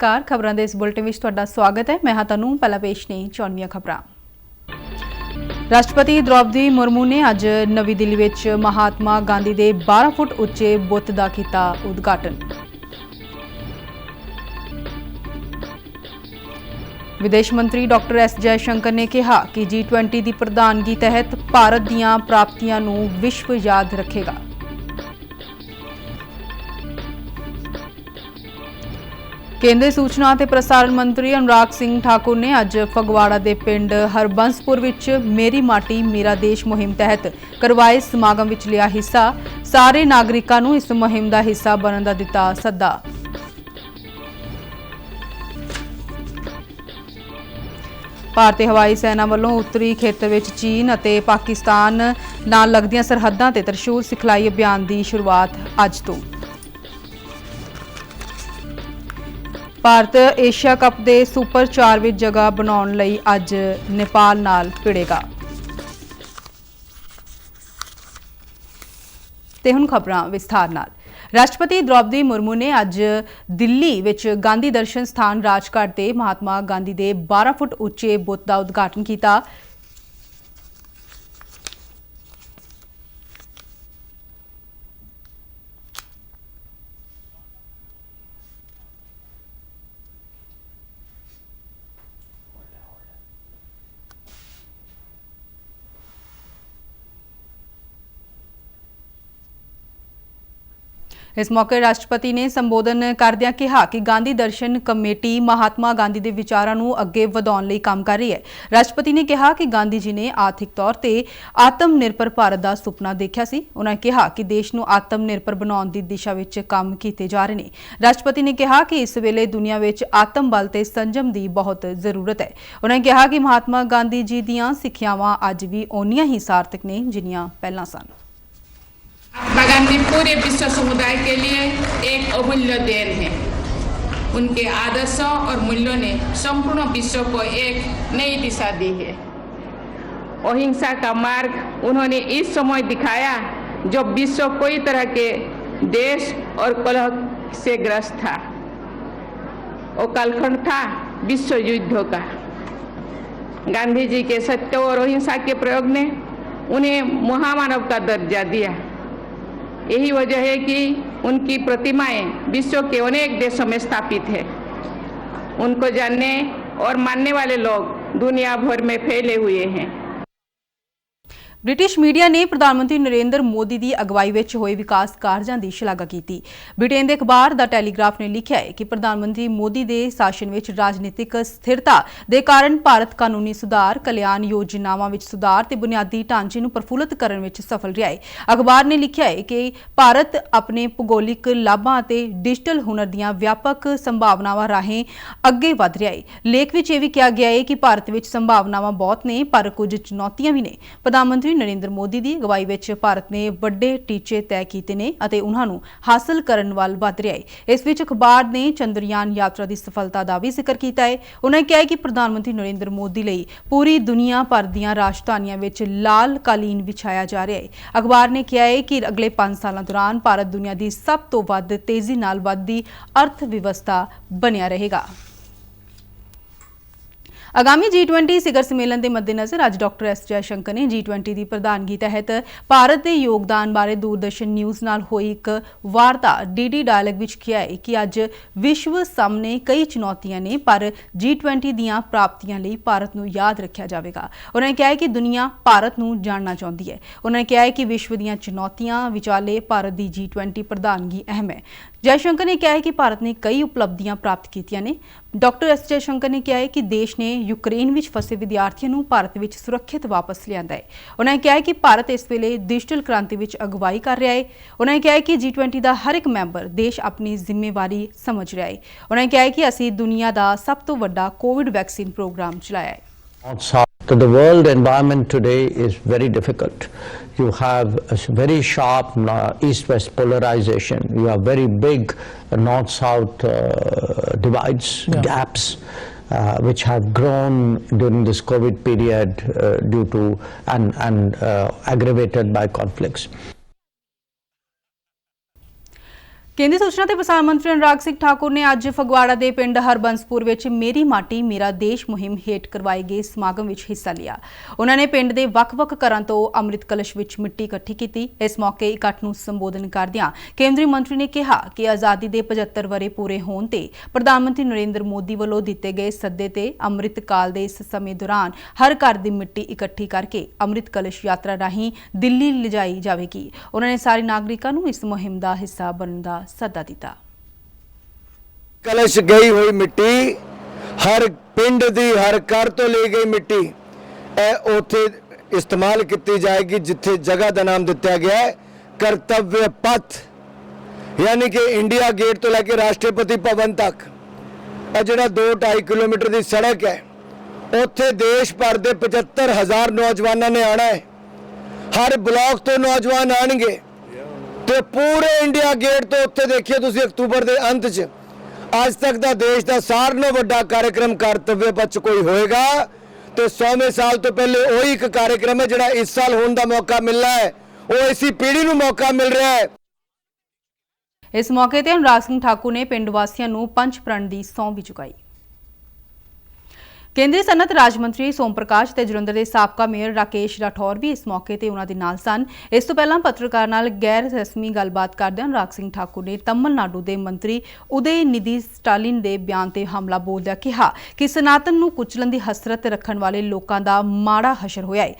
नमस्कार खबरों के इस बुलेटिन में तुहाडा स्वागत है। मैं हाँ तनु पहला पेश ने चौनिया खबरां। राष्ट्रपति द्रौपदी मुर्मू ने अज नवी दिल्ली विच महात्मा गांधी के 12 फुट उच्चे बुत का किया उद्घाटन। विदेश मंत्री डॉक्टर एस जयशंकर ने कहा कि G20 की प्रधानगी तहत भारत दीयां प्राप्तियां नूं विश्व याद रखेगा। केंद्रीय सूचना ते प्रसारण मंत्री अनुराग सिंह ठाकुर ने अज फगवाड़ा के पिंड हरबंसपुर विच मेरी माटी मेरा देश मुहिम तहत करवाए समागम विच लिया हिस्सा। सारे नागरिकां नूं इस मुहिम का हिस्सा बनने का दिता सद्दा। भारतीय हवाई सेना वालों उत्तरी खेतर विच चीन और पाकिस्तान नाल लगदियां सरहदां ते त्रिशूल सिखलाई अभियान की शुरुआत अज तो। भारत एशिया कप के सुपर 4 विच जगह बनाउण लई अज नेपाल नाल भिड़ेगा। ते हुण खबरां विस्तार नाल। राष्ट्रपति द्रौपदी मुर्मू ने अज दिल्ली विच गांधी दर्शन स्थान राजघाट ते महात्मा गांधी के 12 फुट उच्चे बुत का उद्घाटन किया। इस मौके राष्ट्रपति ने संबोधन करदियां कहा कि गांधी दर्शन कमेटी महात्मा गांधी के विचारों को अगे वधाउण लई काम कर रही है। राष्ट्रपति ने कहा कि गांधी जी ने आर्थिक तौर पर आत्मनिर्भर भारत का सुपना देखा सी। उन्होंने कहा कि देश को आत्मनिर्भर बनाउण की दिशा में काम किए जा रहे हैं। राष्ट्रपति ने कहा कि इस वेले दुनिया में आत्म बल ते संयम की बहुत जरूरत है। उन्होंने कहा कि महात्मा गांधी जी दीयां सिक्ख्यावां अज भी उन्नियां ही सार्थक ने जिन्नियां पहलां सन। महात्मा गांधी पूरे विश्व समुदाय के लिए एक अमूल्य देन है। उनके आदर्शों और मूल्यों ने संपूर्ण विश्व को एक नई दिशा दी है। अहिंसा का मार्ग उन्होंने इस समय दिखाया जब विश्व कोई तरह के देश और कलह से ग्रस्त था। वो कालखंड था विश्व युद्धों का। गांधी जी के सत्य और अहिंसा के प्रयोग ने उन्हें महामानव का दर्जा दिया। यही वजह है कि उनकी प्रतिमाएं विश्व के अनेक देशों में स्थापित है। उनको जानने और मानने वाले लोग दुनिया भर में फैले हुए हैं। ब्रिटिश मीडिया ने प्रधानमंत्री नरेंद्र मोदी की अगवाई में हुए विकास कार्यों की शलाघा की। ब्रिटेन के अखबार द टेलीग्राफ ने लिखा है कि प्रधानमंत्री मोदी के शासन में राजनीतिक स्थिरता के कारण भारत कानूनी सुधार, कल्याण योजनावां विच सुधार ते बुनियादी ढांचे नूं प्रफुल्लित करने में सफल रहा है। अखबार ने लिखा है कि भारत अपने भूगोलिक लाभां ते डिजिटल हुनर दीयां व्यापक संभावनावां राहें अगे वध रहा है। लेख में यह भी कहा गया है कि भारत में संभावनावां बहुत ने पर कुछ चुनौतियां भी ने। प्रधानमंत्री नरेंद्र मोदी की अगवाई में भारत ने बड़े टीचे तय किए ने अते उन्हां हासिल करने वाल वध रहा है। इस विच अखबार ने चंद्रयान यात्रा की सफलता का भी जिक्र किया है। उन्होंने कहा कि प्रधानमंत्री नरेंद्र मोदी लई पूरी दुनिया भर दीयां राजधानियां विच लाल कालीन बिछाया जा रहा है। अखबार ने कहा है कि अगले 5 सालों दौरान भारत दुनिया की सब तो वध तेजी नाल वधदी अर्थव्यवस्था बनिया रहेगा। आगामी G20 शिखर सम्मेलन के मद्देनज़र अज डॉक्टर एस जयशंकर ने G20 की प्रधानगी तहत भारत के योगदान बारे दूरदर्शन न्यूज़ नाल होई एक वार्ता DD डायलॉग विच किया है कि अज विश्व सामने कई चुनौतियां ने पर G20 दीयां प्राप्तियां लई भारत नूं याद रखा जाएगा। उन्होंने कहा है कि दुनिया भारत नूं जानना चाहती है। उन्होंने कहा है कि विश्व दीयां चुनौतियां विचाले भारत की G20 प्रधानगी अहम है। जयशंकर ने कहा है कि भारत ने कई उपलब्धियां प्राप्त कीतियां ने। डॉक्टर एस जयशंकर ने कहा है कि देश ने यूक्रेन में फसे विद्यार्थियों को भारत में सुरक्षित वापस लिया है। उन्होंने कहा है कि भारत इस वेले डिजिटल क्रांति में अगवाई कर रहा है। उन्होंने कहा है कि G20 का हर एक मैंबर देश अपनी जिम्मेवारी समझ रहा है। उन्होंने कहा है कि असीं दुनिया का सब तो वड्डा कोविड वैक्सीन प्रोग्राम चलाया है। So the world environment today is very difficult. You have a very sharp east-west polarization. You have very big north-south divides, gaps, which have grown during this COVID period due to and aggravated by conflicts. ਕੇਂਦਰੀ ਸੂਚਨਾ ਤੇ ਪ੍ਰਸਾਰਣ ਮੰਤਰੀ ਅਨੁਰਾਗ ਸਿੰਘ ਠਾਕੁਰ ਨੇ ਅੱਜ ਫਗਵਾੜਾ ਦੇ ਪਿੰਡ ਹਰਬੰਸਪੁਰ ਵਿੱਚ ਮੇਰੀ ਮਾਟੀ ਮੇਰਾ ਦੇਸ਼ ਮੁਹਿੰਮ ਹੇਠ ਕਰਵਾਏ ਗਏ ਸਮਾਗਮ ਵਿੱਚ ਹਿੱਸਾ ਲਿਆ। ਉਹਨਾਂ ਨੇ ਪਿੰਡ ਦੇ ਵੱਖ-ਵੱਖ ਘਰਾਂ ਤੋਂ ਅੰਮ੍ਰਿਤ ਕਲਸ਼ ਵਿੱਚ ਮਿੱਟੀ ਇਕੱਠੀ ਕੀਤੀ। ਇਸ ਮੌਕੇ ਇਕੱਠ ਨੂੰ ਸੰਬੋਧਨ ਕਰਦਿਆਂ ਕੇਂਦਰੀ ਮੰਤਰੀ ਨੇ ਕਿਹਾ ਕਿ ਆਜ਼ਾਦੀ ਦੇ 75 ਵਰ੍ਹੇ ਪੂਰੇ ਹੋਣ ਤੇ ਪ੍ਰਧਾਨ ਮੰਤਰੀ ਨਰਿੰਦਰ ਮੋਦੀ ਵੱਲੋਂ ਦਿੱਤੇ ਗਏ ਸੱਦੇ ਤੇ ਅੰਮ੍ਰਿਤ ਕਾਲ ਦੇ ਇਸ ਸਮੇਂ ਦੌਰਾਨ ਹਰ ਘਰ ਦੀ ਮਿੱਟੀ ਇਕੱਠੀ ਕਰਕੇ ਅੰਮ੍ਰਿਤ ਕਲਸ਼ ਯਾਤਰਾ ਰਾਹੀਂ ਦਿੱਲੀ ਲਿਜਾਈ ਜਾਵੇਗੀ। ਉਹਨਾਂ ਨੇ ਸਾਰੇ ਨਾਗਰਿਕਾਂ ਨੂੰ ਇਸ ਮੁਹਿੰਮ ਦਾ ਹਿੱਸਾ ਬਣਨ ਦਾ ਸੱਦਾ ਦਿੱਤਾ। कलश गई हुई मिट्टी हर पिंड दी हर घर तो ली गई मिट्टी उत्थे इस्तेमाल की जाएगी जिथे जगह का नाम दिता गया है कर्तव्य पथ, यानी कि इंडिया गेट तो लैके राष्ट्रपति भवन तक जिहड़ा 2-2.5 किलोमीटर की सड़क है उत्थे देश भर के 75,000 नौजवानों ने आना है। हर ब्लॉक तो नौजवान आएंगे तो पूरे इंडिया गेट तो उत्थे देखिए तुसीं अक्तूबर के अंत च आज तक का देश का सारे नालों वड्डा कार्यक्रम कर्तव्य पथ कोई होएगा तो 100वें साल तो पहले वही एक कार्यक्रम है जिहड़ा इस साल होने का मौका मिल रहा है, वो इसी पीढ़ी को मौका मिल रहा है। इस मौके ते अनुराग सिंह ठाकुर ने पिंड वासियों को पंच प्रण की सौं भी चुकाई। केंद्रीय सनअत राज मंत्री सोम प्रकाश ते जलंधर के साबका मेयर राकेश राठौर भी इस मौके ते उन्हां दे नाल सन। इस तो पहलां पत्रकार नाल गैर रस्मी गलबात करदे अनुराग सिंह ठाकुर ने तमिलनाडु के मंत्री उदयनिधि स्टालिन के बयान ते हमला बोलदਿਆਂ कहा कि सनातन नूं कुचलन की हसरत रखण वाले लोकां दा माड़ा हशर होया है।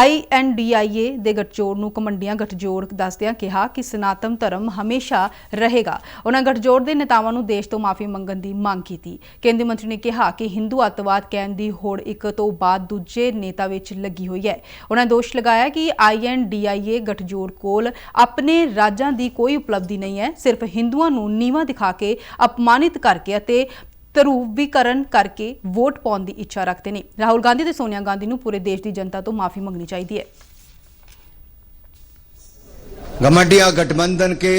INDIA दे गठजोड़ नूं घमंडियां गठजोड़ दसदिਆਂ कहा कि सनातन धर्म हमेशा रहेगा। उन्हां गठजोड़ के नेतावां नूं देश तो माफी मंगण की मांग की। केंद्रीय मंत्री ने कहा कि हिंदू अतवाद ਦੀ ਹੋੜ ਇੱਕ ਤੋਂ ਬਾਅਦ ਦੂਜੇ ਨੇਤਾ ਵਿੱਚ ਲੱਗੀ ਹੋਈ ਹੈ। ਉਹਨਾਂ ਦੋਸ਼ ਲਗਾਇਆ ਕਿ INDIA ਗਠਜੋੜ ਕੋਲ ਆਪਣੇ ਰਾਜਾਂ ਦੀ ਕੋਈ ਉਪਲਬਧੀ ਨਹੀਂ ਹੈ, ਸਿਰਫ ਹਿੰਦੂਆਂ ਨੂੰ ਨੀਵਾਂ ਦਿਖਾ ਕੇ ਅਪਮਾਨਿਤ ਕਰਕੇ ਅਤੇ ਧਰੂਵੀਕਰਨ ਕਰਕੇ ਵੋਟ ਪਾਉਣ ਦੀ ਇੱਛਾ ਰੱਖਦੇ ਨੇ। ਰਾਹੁਲ ਗਾਂਧੀ ਤੇ ਸੋਨੀਆ ਗਾਂਧੀ ਨੂੰ ਪੂਰੇ ਦੇਸ਼ ਦੀ ਜਨਤਾ ਤੋਂ ਮਾਫੀ ਮੰਗਣੀ ਚਾਹੀਦੀ ਹੈ। घमंडिया गठबंधन के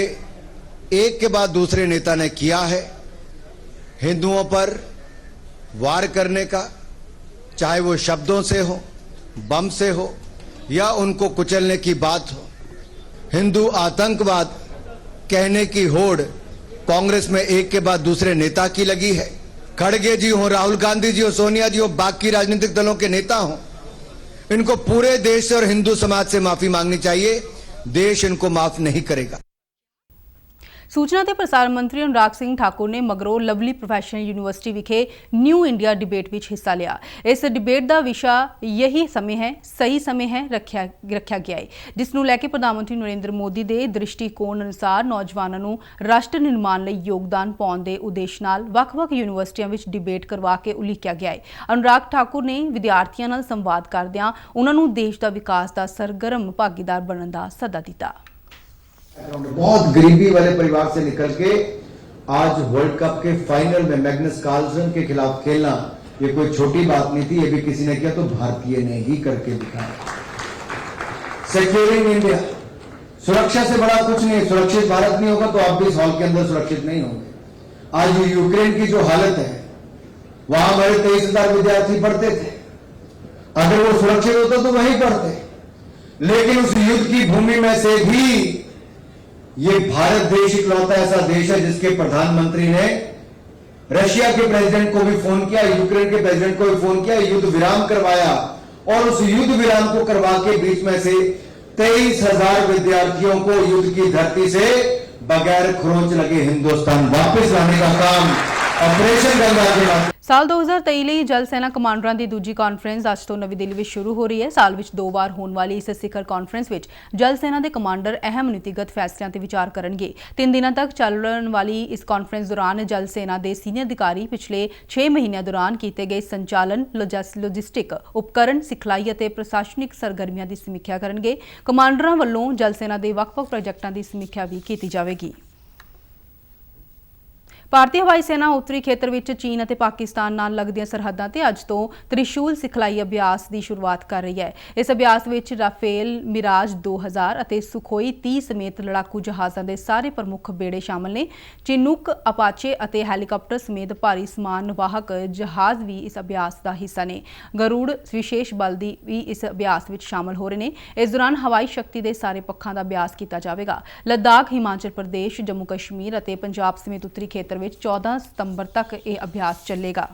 एक के बाद दूसरे नेता ने किया है हिंदुओं पर वार करने का, चाहे वो शब्दों से हो, बम से हो या उनको कुचलने की बात हो। हिंदू आतंकवाद कहने की होड़ कांग्रेस में एक के बाद दूसरे नेता की लगी है। खड़गे जी हो, राहुल गांधी जी हो, सोनिया जी हो, बाकी राजनीतिक दलों के नेता हो, इनको पूरे देश और हिंदू समाज से माफी मांगनी चाहिए। देश इनको माफ नहीं करेगा। सूचना ते प्रसारण मंत्री अनुराग सिंह ठाकुर ने मगरों लवली प्रोफैशनल यूनिवर्सिटी विखे न्यू इंडिया डिबेट विच हिस्सा लिया। इस डिबेट का विषय यही समय है, सही समय है रखा गया है, जिसनूं लैके प्रधानमंत्री नरेंद्र मोदी के दृष्टिकोण अनुसार नौजवानों नूं राष्ट्र निर्माण लई योगदान पाउण दे उद्देश नाल वख-वख यूनिवर्सिटियां विच डिबेट करवा के उलीकिया गया है। अनुराग ठाकुर ने विद्यार्थियों नाल संवाद करदिआं उन्हां नूं देश का विकास का सरगर्म भागीदार बनने का सद्दा दिता। बहुत गरीबी वाले परिवार से निकल के आज वर्ल्ड कप के फाइनल में मैग्नस कार्लसन के खिलाफ खेलना ये कोई छोटी बात नहीं थी। ये भी किसी ने किया तो भारतीय ने ही करके दिखाया। सिक्योरिंग इंडिया, सुरक्षा से बड़ा कुछ नहीं। सुरक्षित भारत नहीं होगा तो आप भी इस हॉल के अंदर सुरक्षित नहीं होंगे। आज यूक्रेन की जो हालत है वहां हमारे 23,000 विद्यार्थी पढ़ते थे। अगर वो सुरक्षित होता तो वहीं पढ़ते, लेकिन उस युद्ध की भूमि में से भी ये भारत देश इकलौता ऐसा देश है जिसके प्रधानमंत्री ने रशिया के प्रेसिडेंट को भी फोन किया, यूक्रेन के प्रेसिडेंट को भी फोन किया, युद्ध विराम करवाया और उस युद्ध विराम को करवा के बीच में से 23,000 विद्यार्थियों को युद्ध की धरती से बगैर खरोंच लगे हिंदुस्तान वापस लाने का काम ऑपरेशन गंगा के बाद। साल 2023 ਲਈ ਜਲ ਸੈਨਾ ਕਮਾਂਡਰਾਂ ਦੀ ਦੂਜੀ ਕਾਨਫਰੰਸ ਅੱਜ ਤੋਂ ਨਵੀਂ ਦਿੱਲੀ ਵਿੱਚ ਸ਼ੁਰੂ ਹੋ ਰਹੀ ਹੈ। ਸਾਲ ਵਿੱਚ 2 ਵਾਰ ਹੋਣ ਵਾਲੀ ਇਸ ਸਿਖਰ ਕਾਨਫਰੰਸ ਵਿੱਚ ਜਲ ਸੈਨਾ ਦੇ ਕਮਾਂਡਰ ਅਹਿਮ ਨੀਤੀਗਤ ਫੈਸਲਿਆਂ ਤੇ ਵਿਚਾਰ ਕਰਨਗੇ। 3 ਦਿਨਾਂ ਤੱਕ ਚੱਲਣ ਵਾਲੀ ਇਸ ਕਾਨਫਰੰਸ ਦੌਰਾਨ ਜਲ ਸੈਨਾ ਦੇ ਸੀਨੀਅਰ ਅਧਿਕਾਰੀ ਪਿਛਲੇ 6 ਮਹੀਨਿਆਂ ਦੌਰਾਨ ਕੀਤੇ ਗਏ ਸੰਚਾਲਨ, ਲੌਜਿਸਟਿਕ, ਉਪਕਰਨ, ਸਿਖਲਾਈ ਅਤੇ ਪ੍ਰਸ਼ਾਸਨਿਕ ਸਰਗਰਮੀਆਂ ਦੀ ਸਮੀਖਿਆ ਕਰਨਗੇ। ਕਮਾਂਡਰਾਂ ਵੱਲੋਂ ਜਲ ਸੈਨਾ ਦੇ ਵੱਖ-ਵੱਖ ਪ੍ਰੋਜੈਕਟਾਂ ਦੀ ਸਮੀਖਿਆ ਵੀ ਕੀਤੀ ਜਾਵੇਗੀ। ਭਾਰਤੀ ਹਵਾਈ ਸੈਨਾ ਉੱਤਰੀ ਖੇਤਰ ਵਿੱਚ ਚੀਨ ਅਤੇ ਪਾਕਿਸਤਾਨ ਨਾਲ ਲੱਗਦੀਆਂ ਸਰਹੱਦਾਂ ਤੇ ਅੱਜ ਤੋਂ ਤ੍ਰਿਸ਼ੂਲ ਸਿਖਲਾਈ ਅਭਿਆਸ ਦੀ ਸ਼ੁਰੂਆਤ ਕਰ ਰਹੀ ਹੈ। ਇਸ ਅਭਿਆਸ ਵਿੱਚ ਰਾਫੇਲ, ਮਿਰਾਜ 2000 ਅਤੇ ਸੁਖੋਈ 30 ਸਮੇਤ ਲੜਾਕੂ ਜਹਾਜ਼ਾਂ ਦੇ ਸਾਰੇ ਪ੍ਰਮੁੱਖ ਬੇੜੇ ਸ਼ਾਮਲ ਨੇ। ਚਿਨੂਕ, ਅਪਾਚੇ ਅਤੇ ਹੈਲੀਕਾਪਟਰ ਸਮੇਤ ਭਾਰੀ ਸਮਾਨ ਵਾਹਕ ਜਹਾਜ਼ ਵੀ ਇਸ ਅਭਿਆਸ ਦਾ ਹਿੱਸਾ ਨੇ। ਗਰੁੜ ਵਿਸ਼ੇਸ਼ ਬਲ ਦੀ ਵੀ ਇਸ ਅਭਿਆਸ ਵਿੱਚ ਸ਼ਾਮਲ ਹੋ ਰਹੇ ਨੇ। ਇਸ ਦੌਰਾਨ ਹਵਾਈ ਸ਼ਕਤੀ ਦੇ ਸਾਰੇ ਪੱਖਾਂ ਦਾ ਅਭਿਆਸ ਕੀਤਾ ਜਾਵੇਗਾ। ਲੱਦਾਖ, ਹਿਮਾਚਲ ਪ੍ਰਦੇਸ਼, ਜੰਮੂ ਕਸ਼ਮੀਰ ਅਤੇ ਪੰਜਾਬ ਸਮੇਤ ਉੱਤਰੀ ਖੇਤਰ ਵਿੱਚ 14 ਸਤੰਬਰ ਤੱਕ ਇਹ ਅਭਿਆਸ ਚੱਲੇਗਾ।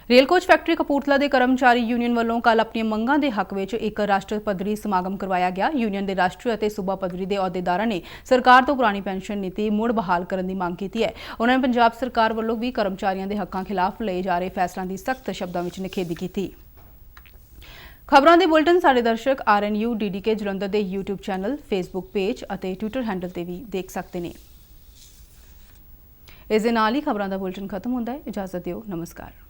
ਰੇਲ ਕੋਚ ਫੈਕਟਰੀ ਕਪੂਰਥਲਾ ਦੇ ਕਰਮਚਾਰੀ ਯੂਨੀਅਨ ਵੱਲੋਂ ਕੱਲ੍ਹ ਆਪਣੀਆਂ ਮੰਗਾਂ ਦੇ ਹੱਕ ਵਿੱਚ ਇੱਕ ਰਾਸ਼ਟਰ ਪੱਧਰੀ ਸਮਾਗਮ ਕਰਵਾਇਆ ਗਿਆ। ਯੂਨੀਅਨ ਦੇ ਰਾਸ਼ਟਰੀ ਅਤੇ ਸੂਬਾ ਪੱਧਰੀ ਦੇ ਅਹੁਦੇਦਾਰਾਂ ਨੇ ਸਰਕਾਰ ਤੋਂ ਪੁਰਾਣੀ ਪੈਨਸ਼ਨ ਨੀਤੀ ਮੁੜ ਬਹਾਲ ਕਰਨ ਦੀ ਮੰਗ ਕੀਤੀ ਹੈ। ਉਹਨਾਂ ਨੇ ਪੰਜਾਬ ਸਰਕਾਰ ਵੱਲੋਂ ਵੀ ਕਰਮਚਾਰੀਆਂ ਦੇ ਹੱਕਾਂ ਖਿਲਾਫ ਲਏ ਜਾ ਰਹੇ ਫੈਸਲਿਆਂ ਦੀ ਸਖਤ ਸ਼ਬਦਾਂ ਵਿੱਚ ਨਿਖੇਧੀ ਕੀਤੀ। ਖਬਰਾਂ ਦੇ ਬੁਲਟਨ ਸਾਡੇ ਦਰਸ਼ਕ RNU DDK ਜਲੰਧਰ ਦੇ YouTube ਚੈਨਲ, Facebook ਪੇਜ ਅਤੇ Twitter ਹੈਂਡਲ ਤੇ ਵੀ ਦੇਖ ਸਕਦੇ ਨੇ। ਇਸ ਦੇ ਨਾਲ ਹੀ ਖਬਰਾਂ ਦਾ ਬੁਲਟਨ ਖਤਮ ਹੁੰਦਾ ਹੈ। ਇਜਾਜ਼ਤ ਦਿਓ। ਨਮਸਕਾਰ।